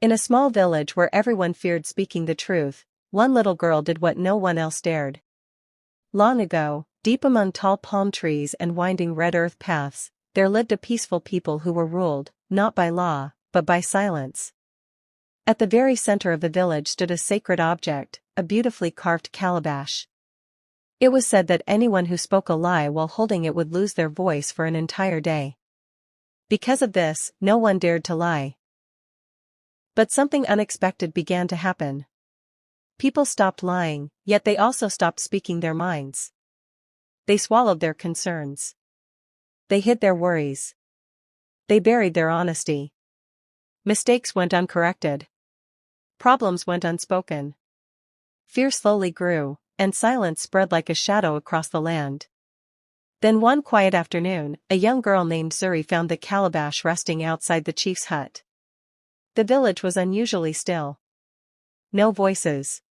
In a small village where everyone feared speaking the truth, one little girl did what no one else dared. Long ago, deep among tall palm trees and winding red earth paths, there lived a peaceful people who were ruled, not by law, but by silence. At the very center of the village stood a sacred object, a beautifully carved calabash. It was said that anyone who spoke a lie while holding it would lose their voice for an entire day. Because of this, no one dared to lie. But something unexpected began to happen. People stopped lying, yet they also stopped speaking their minds. They swallowed their concerns. They hid their worries. They buried their honesty. Mistakes went uncorrected. Problems went unspoken. Fear slowly grew, and silence spread like a shadow across the land. Then one quiet afternoon, a young girl named Zuri found the calabash resting outside the chief's hut. The village was unusually still. No voices.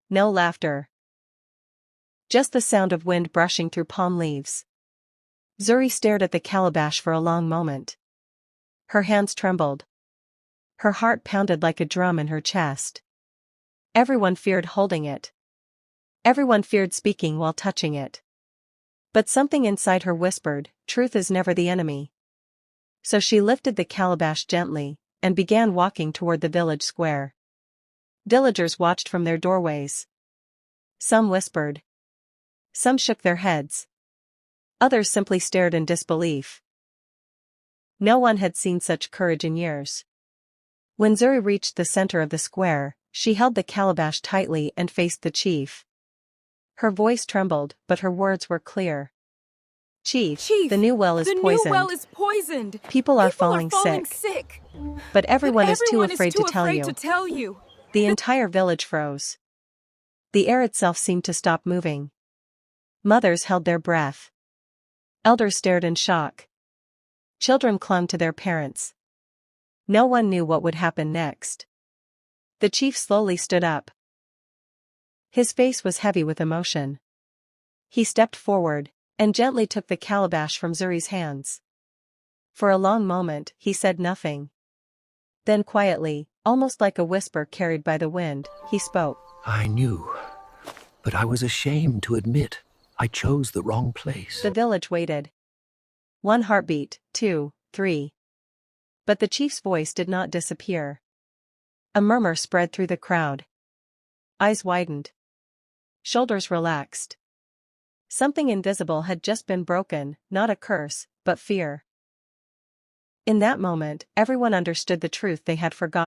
No laughter. Just the sound of wind brushing through palm leaves. Zuri stared at the calabash for a long moment. Her hands trembled. Her heart pounded like a drum in her chest. Everyone feared holding it. Everyone feared speaking while touching it. But something inside her whispered, "Truth is never the enemy." So she lifted the calabash gently, and began walking toward the village square. Villagers watched from their doorways. Some whispered. Some shook their heads. Others simply stared in disbelief. No one had seen such courage in years. When Zuri reached the center of the square, she held the calabash tightly and faced the chief. Her voice trembled, but her words were clear. Chief, the new well is poisoned. People are falling sick. But everyone is too afraid to tell you. The entire village froze. The air itself seemed to stop moving. Mothers held their breath. Elders stared in shock. Children clung to their parents. No one knew what would happen next. The chief slowly stood up. His face was heavy with emotion. He stepped forward, and gently took the calabash from Zuri's hands. For a long moment, he said nothing. Then quietly, almost like a whisper carried by the wind, he spoke. I knew, but I was ashamed to admit I chose the wrong place. The village waited. 1 heartbeat, 2, 3. But the chief's voice did not disappear. A murmur spread through the crowd. Eyes widened. Shoulders relaxed. Something invisible had just been broken, not a curse, but fear. In that moment, everyone understood the truth they had forgotten.